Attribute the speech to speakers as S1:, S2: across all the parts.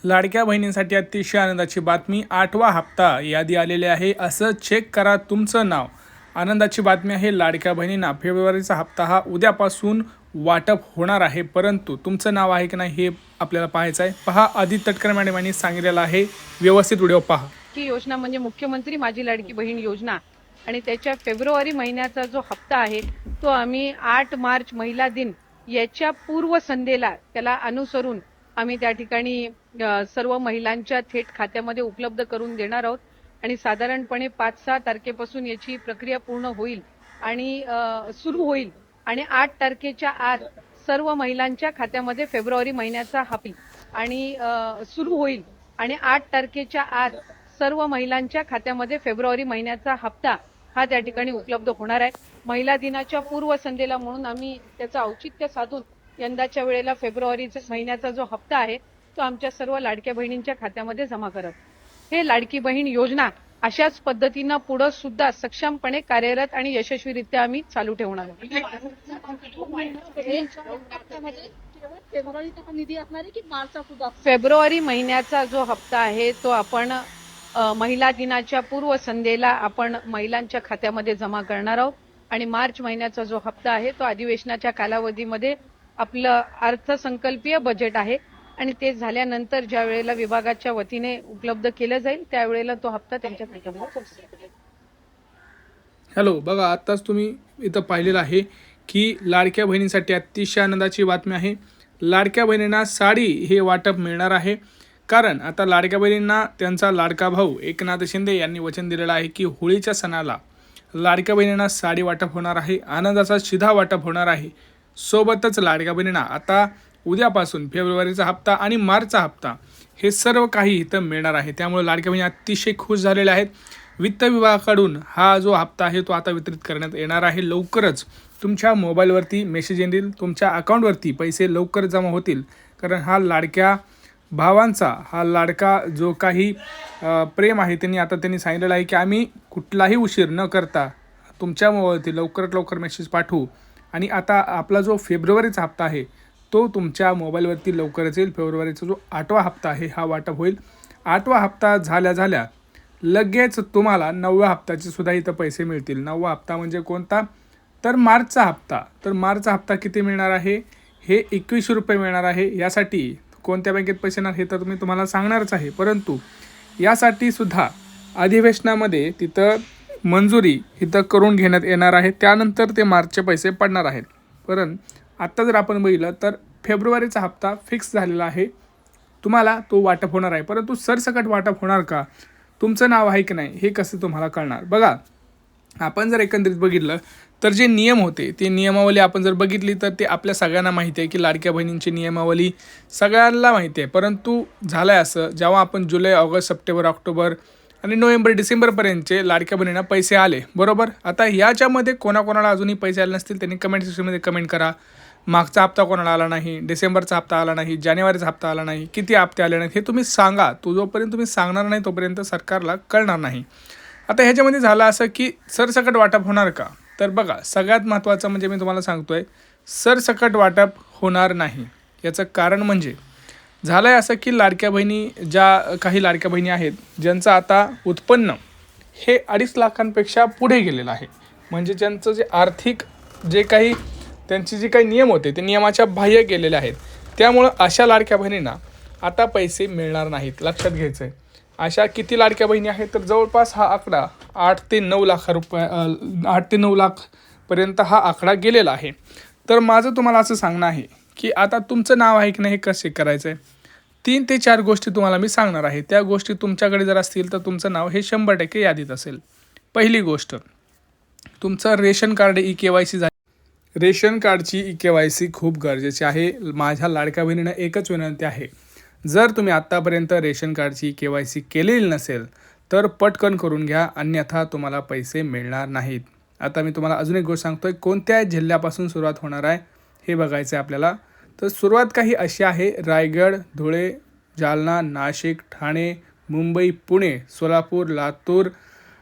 S1: लाडक्या बहिणींसाठी अतिशय आनंदाची बातमी. 8वा हप्ता यादी आलेली आहे. असं चेक करा तुमचं नाव. आनंदाची बातमी आहे. लाडक्या बहिणींना फेब्रुवारीचा हप्ता हा उद्यापासून वाटप होणार आहे. परंतु तुमचं नाव आहे की नाही हे आपल्याला पाहायचं आहे. पहा, आदित्य तटकरे मॅडम यांनी सांगितलेलं आहे. व्यवस्थित व्हिडिओ पहा.
S2: ही योजना म्हणजे मुख्यमंत्री माझी लाडकी बहीण योजना आणि त्याच्या फेब्रुवारी महिन्याचा जो हप्ता आहे तो आम्ही 8 मार्च महिला दिन याच्या पूर्वसंध्येला त्याला अनुसरून आम्ही त्या ठिकाणी सर्व महिलांच्या थेट खात्यामध्ये उपलब्ध करून देणार आहोत आणि साधारणपणे 5-6 तारखेपासून याची प्रक्रिया पूर्ण होईल आणि सुरू होईल आणि 8 तारखेच्या आत सर्व महिलांच्या खात्यामध्ये फेब्रुवारी महिन्याचा हप्ता आणि सुरू होईल आणि 8 तारखेच्या आत सर्व महिलांच्या खात्यामध्ये फेब्रुवारी महिन्याचा हप्ता हा त्या ठिकाणी उपलब्ध होणार आहे. महिला दिनाच्या पूर्वसंध्येला म्हणून आम्ही त्याचं औचित्य साधून यंदाच्या वेळेला फेब्रुवारीच्या महिन्याचा जो हप्ता आहे तो आमच्या सर्व लाडक्या बहिणींच्या खात्यामध्ये जमा करत. हे लाडकी बहीण योजना अशाच पद्धतीनं पुढे सुद्धा सक्षमपणे कार्यरत आणि यशस्वीरित्या आम्ही चालू ठेवणार आहोत. फेब्रुवारी महिन्याचा जो हप्ता आहे तो आपण महिला दिनाच्या पूर्वसंध्येला आपण महिलांच्या खात्यामध्ये जमा करणार आहोत आणि मार्च महिन्याचा जो हप्ता आहे तो अधिवेशनाच्या कालावधीमध्ये आपलं अर्थसंकल्पीय बजेट आहे आणि ते झाल्यानंतर ज्या वेळेला विभागाच्या वतीने उपलब्ध केलं जाईल त्यावेळेला तो हप्ता त्यांच्या खात्यामध्ये.
S1: हॅलो, बघा, आत्ताच तुम्ही इथं पाहिलेलं आहे की लाडक्या बहिणींसाठी अतिशय आनंदाची बातमी आहे. लाडक्या बहिणींना साडी हे वाटप मिळणार आहे. कारण आता लाडक्या बहिणींना त्यांचा लाडका भाऊ एकनाथ शिंदे यांनी वचन दिलेलं आहे की होळीच्या सणाला लाडक्या बहिणींना साडी वाटप होणार आहे. आनंदाचा शिधा वाटप होणार आहे. सोबतच लाडक्या बहिणींना आता उद्यापासून फेब्रुवारीचा हप्ता आणि मार्चचा हप्ता हे सर्व काही इथं मिळणार आहे. त्यामुळे लाडक्या बहिणी अतिशय खुश झालेल्या आहेत. वित्त विभागाकडून हा जो हप्ता आहे तो आता वितरित करण्यात येणार आहे. लवकरच तुमच्या मोबाईलवरती मेसेज येईल, तुमच्या अकाउंटवरती पैसे लवकर जमा होतील. कारण हा लाडक्या भावांचा हा लाडका जो काही प्रेम आहे त्यांनी सांगितलेलं आहे की आम्ही कुठलाही उशीर न करता तुमच्या मोबाईलवरती लवकरात लवकर मेसेज पाठवू आणि आता आपला जो फेब्रुवारीचा हप्ता आहे तो तुमच्या मोबाईलवरती लवकरच येईल. फेब्रुवारीचा जो 8वा हप्ता आहे हा वाटप होईल. 8वा हप्ता झाल्या लगेच तुम्हाला 9व्या हप्त्याचे सुद्धा इथं पैसे मिळतील. 9वा हप्ता म्हणजे कोणता? तर मार्चचा हप्ता. तर मार्चचा हप्ता किती मिळणार आहे? हे 2100 रुपये मिळणार आहे. यासाठी कोणत्या बँकेत पैसे येणार हे तर मी तुम्हाला सांगणारच आहे. परंतु यासाठी सुद्धा अधिवेशनामध्ये तिथं मंजुरी इथं करून घेण्यात येणार आहे. त्यानंतर ते मार्चचे पैसे पडणार आहेत. परंतु आत्ता जर आपण बघितलं तर फेब्रुवारीचा हप्ता फिक्स झालेला आहे. तुम्हाला तो वाटप होणार आहे. परंतु सरसकट वाटप होणार का, तुमचं नाव आहे की नाही हे कसं तुम्हाला कळणार? बघा, आपण जर एकंदरीत बघितलं तर जे नियम होते ते नियमावली आपण जर बघितली तर ते आपल्या सगळ्यांना माहिती आहे की लाडक्या बहिणींची नियमावली सगळ्यांना माहिती आहे. परंतु झालं आहे असं, जेव्हा आपण जुलै, ऑगस्ट, सप्टेंबर, ऑक्टोबर आणि नोव्हेंबर, डिसेंबरपर्यंतचे लाडक्या बहिणींना पैसे आले, बरोबर. आता याच्यामध्ये कोणाकोणाला अजूनही पैसे आले नसतील त्यांनी कमेंट सेक्शनमध्ये कमेंट करा. मागचा हप्ता कोणाला आला नाही, डिसेंबरचा हप्ता आला नाही, जानेवारीचा हप्ता आला नाही, किती हप्ते आले नाहीत हे तुम्ही सांगा. जोपर्यंत तुम्ही सांगणार नाही तोपर्यंत सरकारला कळणार नाही. आता ह्याच्यामध्ये झालं असं की सरसकट वाटप होणार का? तर बघा, सगळ्यात महत्त्वाचं म्हणजे मी तुम्हाला सांगतोय सरसकट वाटप होणार नाही. याचं कारण म्हणजे झालं आहे असं की लाडक्या बहिणी, ज्या काही लाडक्या बहिणी आहेत ज्यांचं आता उत्पन्न हे 2.5 लाखांपेक्षा पुढे गेलेलं आहे, म्हणजे ज्यांचं जे आर्थिक जे काही त्यांचे जे काही नियम होते ते नियमाच्या बाह्य गेलेले आहेत. त्यामुळं अशा लाडक्या बहिणींना आता पैसे मिळणार नाहीत. लक्षात घ्यायचं आहे. अशा किती लाडक्या बहिणी आहेत तर जवळपास हा आकडा 8 ते 9 लाखपर्यंत हा आकडा गेलेला आहे. तर माझं तुम्हाला असं सांगणं आहे की आता तुमचं नाव आहे की नाही हे कसे करायचं आहे. 3 ते 4 गोष्टी तुम्हाला मी सांगणार आहे. त्या गोष्टी तुमच्याकडे जर असतील तर तुमचं नाव हे 100% यादीत असेल. पहिली गोष्ट, तुमचं रेशन कार्ड EKYC झाले. रेशन कार्डची EKYC खूप गरजेची आहे. माझ्या लाडक्या बहिणींना एकच विनंती आहे, जर तुम्ही आत्तापर्यंत रेशन कार्डची EKYC केलेली नसेल तर पटकन करून घ्या, अन्यथा तुम्हाला पैसे मिळणार नाहीत. आता मी तुम्हाला अजून एक गोष्ट सांगतोय, कोणत्या जिल्ह्यापासून सुरुवात होणार आहे हे बघायचं आहे आपल्याला. तर सुरुवात काही अशी आहे: रायगड, धुळे, जालना, नाशिक, ठाणे, मुंबई, पुणे, सोलापूर, लातूर,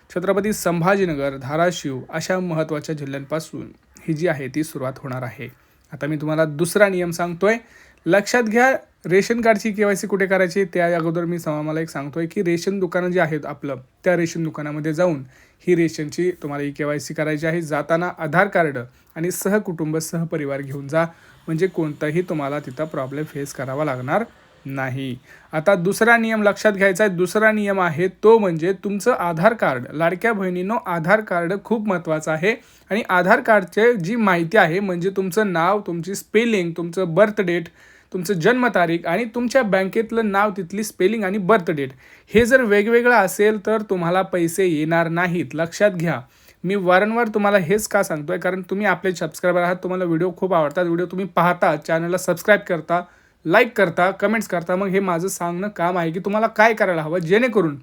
S1: छत्रपती संभाजीनगर, धाराशिव अशा महत्त्वाच्या जिल्ह्यांपासून ही जी आहे ती सुरुवात होणार आहे. आता मी तुम्हाला दुसरा नियम सांगतोय, लक्षात घ्या. रेशन कार्डची KYC कुठे करायची त्या अगोदर मी मला एक सांगतोय की रेशन दुकानं जे आहेत आपलं त्या रेशन दुकानामध्ये जाऊन ही रेशनची तुम्हाला KYC करायची आहे. जाताना आधार कार्ड आणि सहकुटुंब सहपरिवार घेऊन जा, म्हणजे कोणताही तुम्हाला तिथं प्रॉब्लेम फेस करावा लागणार नाही. आता दुसरा नियम लक्षात घ्यायचा आहे. दुसरा नियम आहे तो म्हणजे तुमचं आधार कार्ड. लाडक्या बहिणींनो, आधार कार्ड खूप महत्त्वाचं आहे आणि आधार कार्डचे जी माहिती आहे म्हणजे तुमचं नाव, तुमची स्पेलिंग, तुमचं बर्थ डेट, तुमचं जन्मतारीख आणि तुमच्या बँकेतलं नाव, तिथली स्पेलिंग आणि बर्थ डेट हे जर वेगवेगळं असेल तर तुम्हाला पैसे येणार नाहीत. लक्षात घ्या. मी वारंवार तुम्हाला हेच का सांगतोय, कारण तुम्ही आपले सबस्क्रायबर आहात, तुम्हाला व्हिडिओ खूप आवडतात, व्हिडिओ तुम्ही पाहता, चॅनलला सबस्क्राईब करता, लाईक करता, कमेंट्स करता. मग हे माझं सांगणं काम आहे की तुम्हाला काय करायला हवं जेणेकरून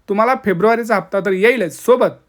S1: तुम्हाला फेब्रुवारीचा हप्ता तर येईलच, सोबत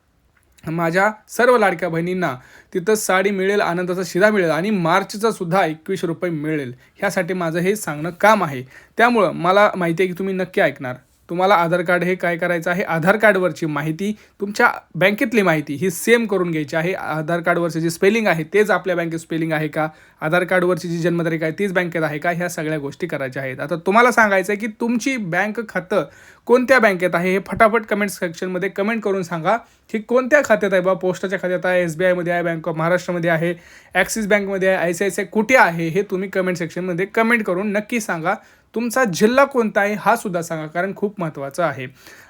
S1: माझ्या सर्व लाडक्या बहिणींना तिथं साडी मिळेल, आनंदाचा शिधा मिळेल आणि मार्चचा सुद्धा 21 रुपये मिळेल. ह्यासाठी माझं हे सांगणं काम आहे. त्यामुळं मला माहिती आहे की तुम्ही नक्की ऐकणार. तुम्हाला आधार कार्ड हे काय करायचं आहे, आधार कार्डवरची माहिती, तुमच्या बँकेतली माहिती ही सेम करून घ्यायची आहे. आधार कार्डवरचे जे स्पेलिंग आहे तेच आपल्या बँकेत स्पेलिंग आहे का, आधार कार्डवरची जी जन्मतारीख आहे तीच बँकेत आहे का, ह्या सगळ्या गोष्टी करायच्या आहेत. आता तुम्हाला सांगायचं आहे की तुमची बँक खातं कोणत्या बँकेत आहे हे फटाफट कमेंट सेक्शनमध्ये कमेंट करून सांगा की कोणत्या खात्यात आहे. पोस्टाच्या खात्यात आहे, SBIमध्ये आहे, बँक ऑफ महाराष्ट्रामध्ये आहे, ॲक्सिस बँकमध्ये आहे, ICICI कुठे आहे हे तुम्ही कमेंट सेक्शनमध्ये कमेंट करून नक्की सांगा. तुमचा जिल्हा कोणता आहे हा सुद्धा सांगा, कारण खूप महत्त्वाचं आहे.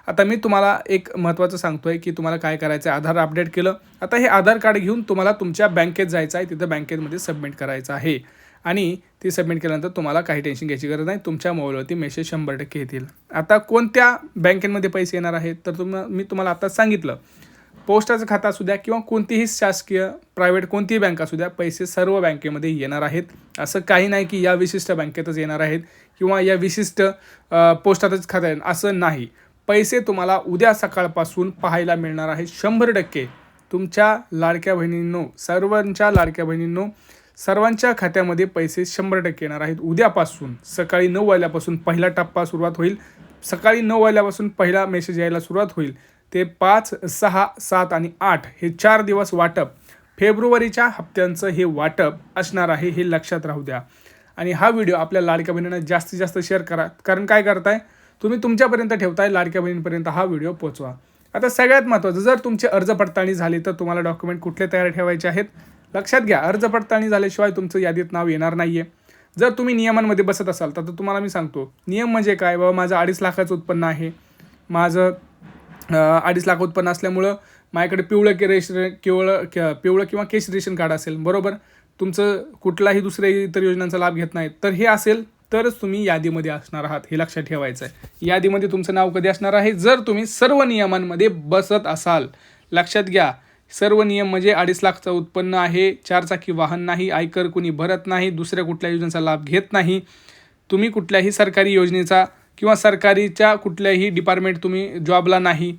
S1: आता मी तुम्हाला एक महत्त्वाचं सांगतोय की तुम्हाला काय करायचं आहे. आधार अपडेट केलं, आता हे आधार कार्ड घेऊन तुम्हाला तुमच्या बँकेत जायचं आहे, तिथं बँकेमध्ये सबमिट करायचं आहे आणि ते सबमिट केल्यानंतर तुम्हाला काही टेन्शन घ्यायची गरज नाही. तुमच्या मोबाईलवरती मेसेज 100% येतील. आता कोणत्या बँकेमध्ये पैसे येणार आहेत तर मी तुम्हाला आता सांगितलं. पोस्टाचं खातं असू द्या किंवा कोणतीही शासकीय प्रायव्हेट कोणतीही बँक असू द्या, पैसे सर्व बँकेमध्ये येणार आहेत. असं काही नाही की या विशिष्ट बँकेतच येणार आहेत किंवा या विशिष्ट पोस्टातच खातं आहे, असं नाही. पैसे तुम्हाला उद्या सकाळपासून पाहायला मिळणार आहे 100%. तुमच्या लाडक्या बहिणींनो, सर्वांच्या लाडक्या बहिणींनो, सर्वांच्या खात्यामध्ये पैसे 100% येणार आहेत. उद्यापासून सकाळी 9 वाजल्यापासून पहिला टप्पा सुरुवात होईल. सकाळी 9 वाजल्यापासून पहिला मेसेज यायला सुरुवात होईल. ते 5, 6, 7 आणि 8 हे 4 दिवस वाटप, फेब्रुवारीच्या हप्त्यांचं हे वाटप असणार आहे, हे लक्षात राहू द्या. आणि हा व्हिडिओ आपल्या लाडक्या बहिणींना जास्तीत जास्त शेअर करा, कारण काय करताय तुम्ही तुमच्यापर्यंत ठेवताय, लाडक्या बहिणींपर्यंत हा व्हिडिओ पोहोचवा. आता सगळ्यात महत्त्वाचं, जर तुमची अर्ज पडताळणी झाली तर तुम्हाला डॉक्युमेंट कुठले तयार ठेवायचे आहेत लक्षात घ्या. अर्ज पडताळणी झाल्याशिवाय तुमचं यादीत नाव येणार नाही आहे. जर तुम्ही नियमांमध्ये बसत असाल तर तुम्हाला मी सांगतो नियम म्हणजे काय. बाबा माझं 2.5 लाखाचं उत्पन्न आहे, माझं 2.5 लाख उत्पन्न असल्यामुळं माझ्याकडे पिवळं किंवा केश रेशन कार्ड असेल, बरोबर, तुमचं कुठलाही दुसऱ्या इतर योजनांचा लाभ घेत नाहीत, तर हे असेल तरच तुम्ही यादीमध्ये असणार आहात, हे लक्षात ठेवायचं आहे. यादीमध्ये तुमचं नाव कधी असणार आहे, जर तुम्ही सर्व नियमांमध्ये बसत असाल. लक्षात घ्या, सर्व नियम म्हणजे 2.5 लाखचं उत्पन्न आहे, 4 चाकी वाहन नाही, आयकर कुणी भरत नाही, दुसऱ्या कुठल्या योजनेचा लाभ घेत नाही, तुम्ही कुठल्याही सरकारी योजनेचा किंवा सरकारीच्या कुठल्याही डिपार्टमेंट तुम्ही जॉबला नाही,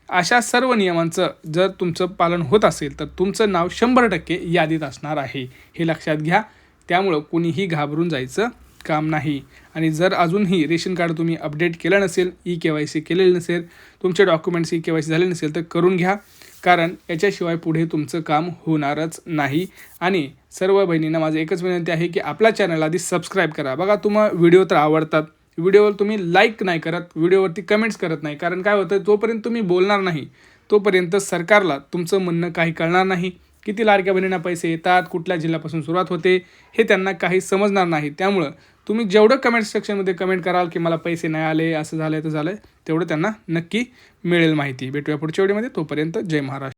S1: अशा सर्व नियमांचं जर तुमचं पालन होत असेल तर तुमचं नाव 100% यादीत असणार आहे, हे लक्षात घ्या. त्यामुळं कुणीही घाबरून जायचं काम नाही. आणि जर अजूनही रेशन कार्ड तुम्ही अपडेट केलं नसेल, KYC केलेलं नसेल, तुमचे डॉक्युमेंट्स KYC झाले नसेल तर करून घ्या, कारण याच्याशिवाय पुढे तुमचं काम होणारच नाही. आणि सर्व बहिणींना माझं एकच विनंती आहे की आपल्या चॅनलला आधी सबस्क्राईब करा. बघा, तुम्हाला व्हिडिओ तर आवडतात, व्हिडिओवर तुम्ही लाईक नाही करत, व्हिडिओवरती कमेंट्स करत नाही, कारण काय होतं, जोपर्यंत तुम्ही बोलणार नाही तोपर्यंत सरकारला तुमचं म्हणणं काही कळणार नाही. किती लाडक्या बहिणींना पैसे येतात, कुठल्या जिल्ह्यापासून सुरुवात होते हे त्यांना काही समजणार नाही. त्यामुळं तुम्ही जेवढं कमेंट सेक्शनमध्ये कमेंट कराल की मला पैसे नाही आले, असं झालं तर झालं, तेवढं त्यांना नक्की मिळेल माहिती. भेटूया पुढच्या व्हिडिओमध्ये. तोपर्यंत जय महाराष्ट्र.